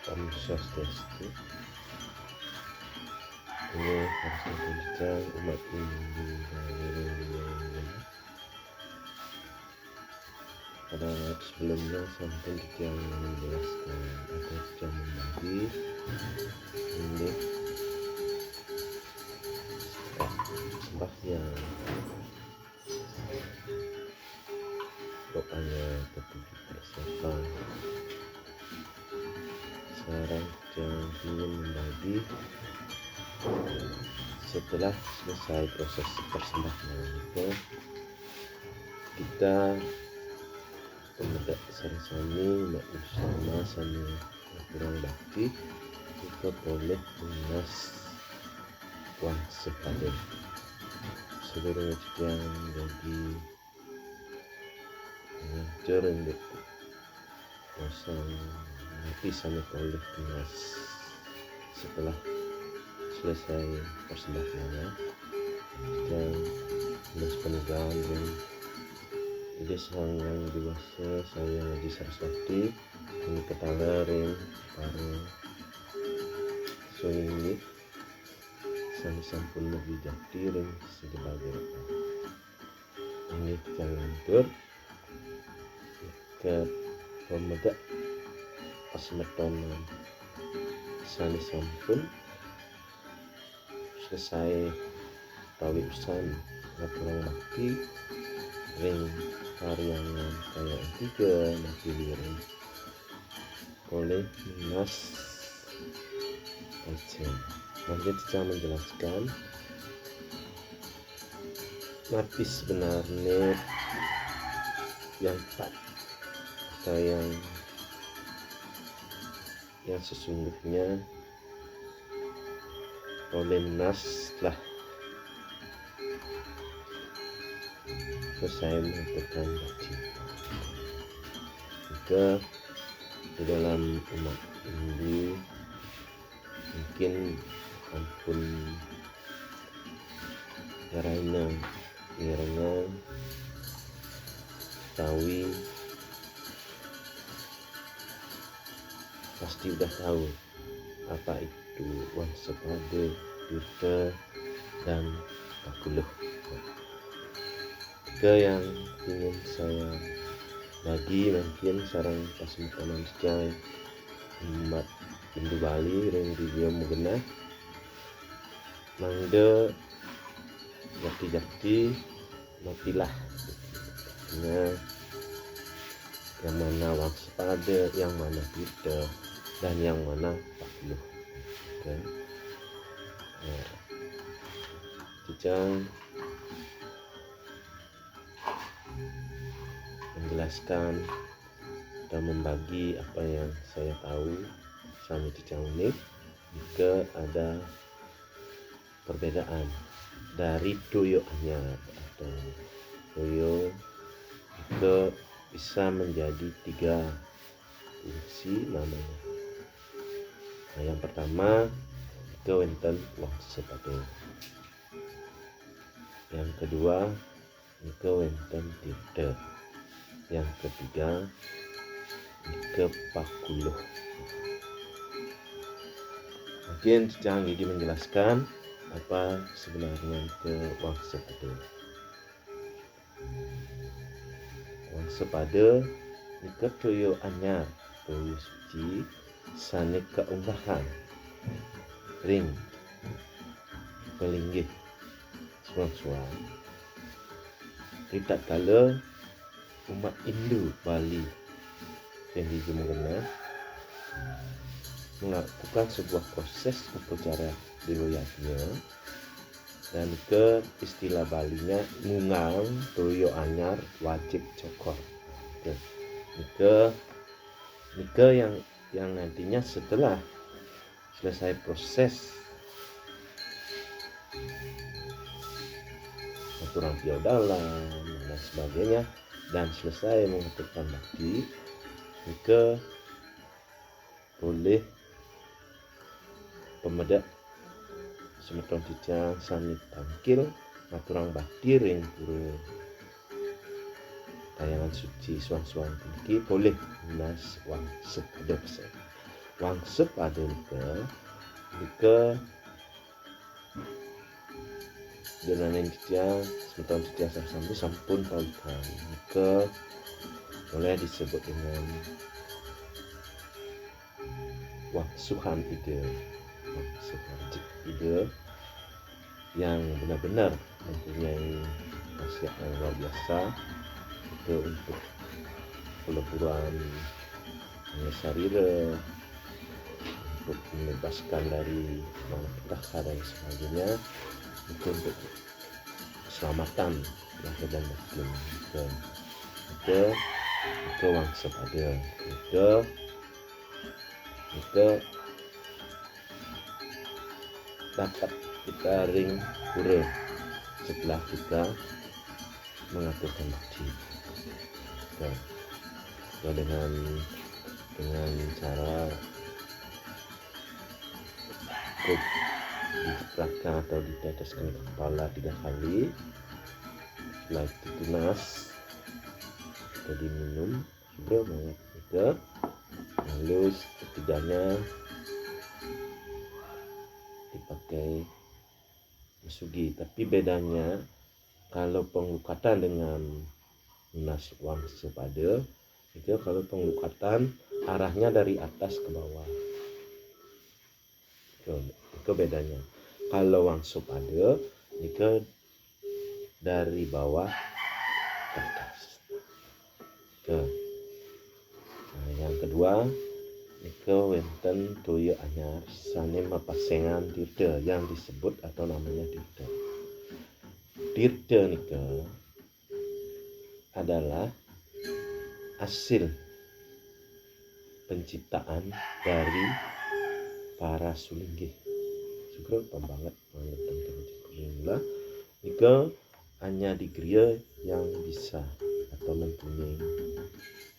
Om Swastiastu. Ini harus dibincang umat Hindu pada sebelumnya sampai yang menjelaskan atau jam membagi ini sembahyang doanya ketujuh persiapan. Sekarang yang ingin membagi setelah selesai proses persembahyaan itu, kita pemuda Sarasani umat bersama sama kurang bakti kita boleh lunas uang sepadan seluruh yang jadi ngajar untuk pasang nanti sama boleh lunas setelah selesai persembahyaan dan lunas penugasan dan jadi sang yang dewasa saya di Saraswati ini ketala ring para sunyi sang sampun lebih jati ring sebagai ini jangan ke pemuda asmetonan sani sampun selesai tawisan laporan bakti ring karyangan kayak tiga nanti ring oleh Mas Aceh. Nanti saya menjelaskan mati sebenarnya yang tak atau yang sesungguhnya oleh Nas telah selesai melakukan bakti. Jika di dalam umat Hindu mungkin ampun karena tawi pasti udah tahu apa itu uang sepada, dirta dan pakuluh. Yang ingin saya bagi mungkin sarang pas makanan secai umat Hindu Bali yang dia mengenal mangga jati-jati matilah yang mana uang sepada, yang mana dirta dan yang mana pakuluh. Cicang menjelaskan dan membagi apa yang saya tahu sama Cicang ini. Jika ada perbedaan dari toyo anyar atau toyo itu bisa menjadi 3 fungsi namanya. Nah, yang pertama itu wonten wong sepadan. Yang kedua itu wonten dirta. Yang ketiga ke pakuluh. Mungkin Cicang Gigi menjelaskan apa sebenarnya ke wang sepada. Wang sepada itu toyo anyar, toyo suci, sane keunggahan, ring, pelinggih, suang-suang. Tidak kala umat Hindu Bali yang mengenal melakukan sebuah proses upacara deloyatnya dan ke istilah Balinya ngungang toyo anyar wajib cokor. Nika yang nantinya setelah selesai proses aturan feodalan dan sebagainya dan selesai mengaturkan bakti, maka boleh pemuda semeton Cicang sani tangkil aturan bakti ring pura tayangan suci suang-suang tinggi boleh lunas wang sepada persen. wangsep ada nika dengan yang semeton setia sami sampun pautan nika boleh disebut dengan wangsuhan ide yang benar-benar mempunyai khasiat yang luar biasa itu untuk peleburan sarira, untuk membebaskan dari malapetaka dan sebagainya, itu untuk keselamatan lahir dan batin. Itu wangsep ada itu dapat kita ring pura setelah kita mengaturkan bakti dengan cara diceplakkan atau diteteskan ke kepala 3 kali, setelah itu tunas atau diminum sudah banyak itu, lalu ketiganya dipakai mesugi. Tapi bedanya kalau penglukatan dengan lunas wangsep ada itu, kalau penglukatan arahnya dari atas ke bawah, itu bedanya. Kalau wangsep ada itu dari bawah ke atas. Nah, yang kedua nika wenten toya anyar sane mapasengan tirta yang disebut atau namanya tirta. Tirta nika adalah hasil penciptaan dari para sulinggih. Syukur banget tentang nika hanya di Griya yang bisa atau mempunyai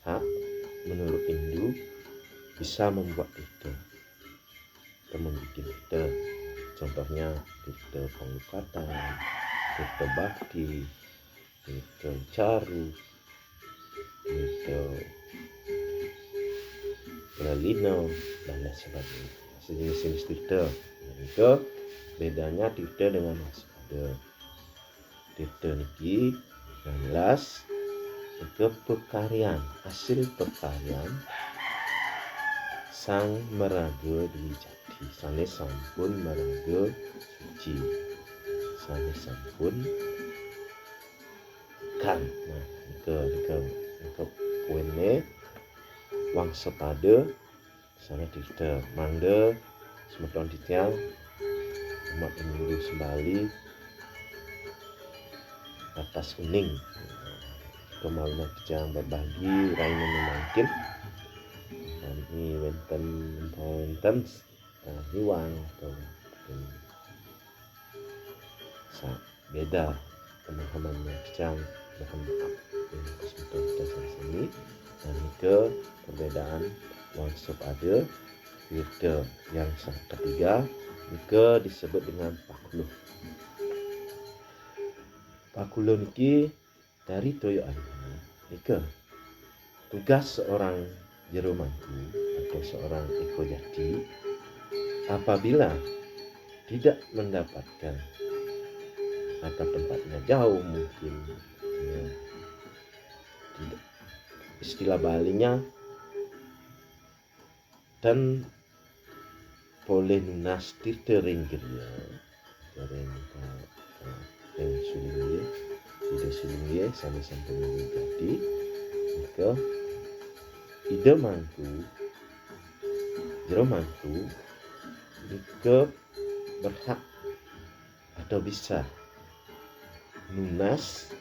hak menurut Hindu bisa membuat tirta atau membuat tirta. Contohnya tirta penglukatan, tirta bakti, tirta caru, tirta pralino dan lain sebagainya. Sejenis tirta. Itu bedanya tirta dengan waspada. Tirta niki yang jelas itu pekaryan, hasil pekaryan sang meraga Dewi Jati, sane sampun meraga suci, sane sampun kan. Nah, nika poinnya wangsep ada sane tirta mangga semeton titiang umat Hindu sembali atas kuning kemauan kijang berbagi raine memangkin ini wenten hiwang atau beda pemahamannya kijang bahkan sini. Dan nika perbedaan wangsep ada tirta. Yang ketiga nika disebut dengan pakuluh. Pakuluh niki dari toyo anyar nika tugas seorang jero mangku atau seorang eko jati apabila tidak mendapatkan atau tempatnya jauh mungkin ya, tidak istilah balinya dan boleh lunas tirta ringgirnya yang sulingnya tidak sulingnya sama sampun jadi maka ide mangku jero mangku nika berhak atau bisa lunas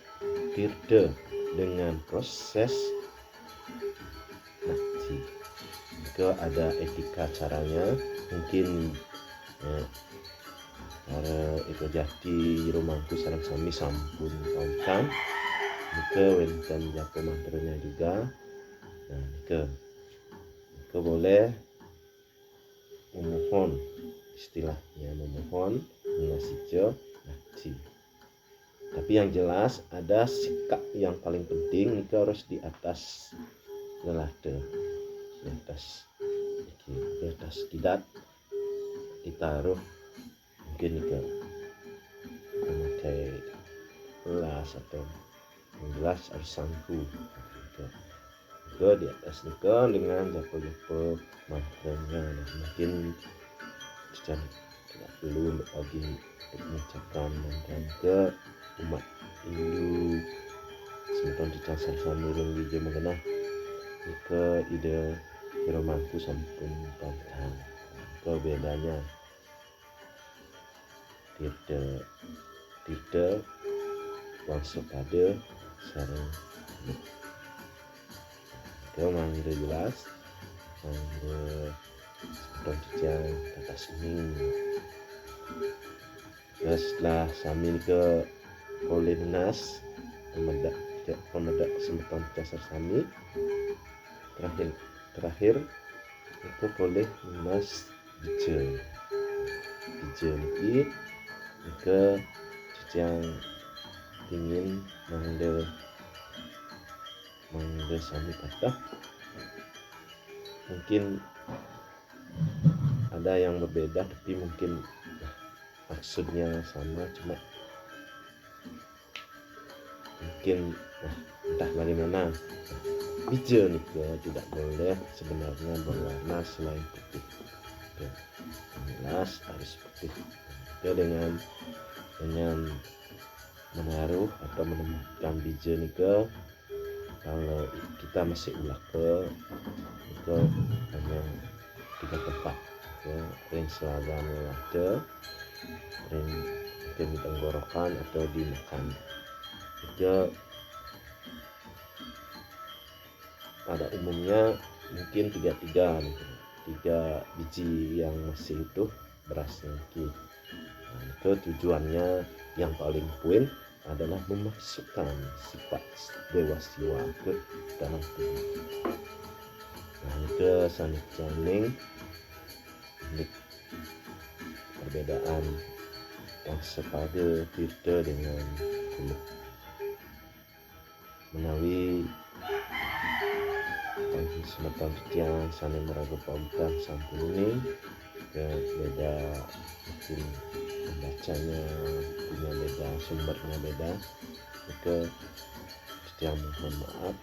tirta dengan proses nakti. Nika ada etika caranya, mungkin para eko jati rumahku sareng sami sampun kautan nika wenten japo mantranya juga. Nah, nika boleh memohon, istilahnya memohon mengasijo nakti. Tapi yang jelas ada sikap yang paling penting nika harus di atas lelada, di atas Ke tas kidat ditaruh mungkin ke memakai gelas atau gelas atau sangku ke di atas nika dengan japo-japo mantranya. Nah, mungkin tidak perlu lagi mengucapkan mantra ke umat Hindu semeton dicang sami ring di mengenah ke ide romanku sampun pantang ke bedanya tirta wangsa pada sareng ke mangga jelas mangga semeton dicang tata seming. Setelah sami ke oleh lunas pemedak semeton dasar sami terakhir itu boleh lunas dije niki ke yang ingin mangga sami patah mungkin ada yang berbeda tapi mungkin maksudnya sama, cuma mungkin entah bagaimana. Bija nih tidak boleh sebenarnya berwarna selain putih. Jelas harus putih. Dengan menaruh atau menempatkan bija nih kalau kita masih ulah ke hanya 3 tempat ring selada ada ring di tenggorokan atau di makan. Pada umumnya mungkin 3 biji yang masih utuh beras niki. Nah, tujuannya yang paling poin adalah memasukkan sifat dewa siwa ke dalam tubuh. Nah, itu sanik janing perbedaan yang sepada tirta dengan kulit menawi semeton tiang saling meragu pautan sampul ini beda mungkin membacanya punya beda sumbernya beda maka tiang mohon maaf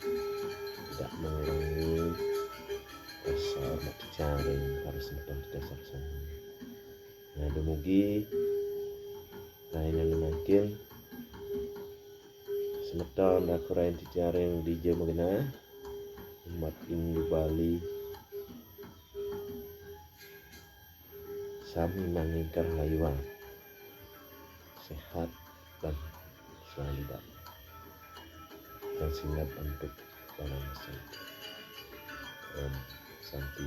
tidak mengurangi rasa hormat jaring harus semeton dasar sana. Nah, dumugi lainnya mungkin semeton rakurain jaring di Jemogena umat Hindu Bali sami menginginkan haywan sehat dan selalu dan siap untuk dalam masa. Santi.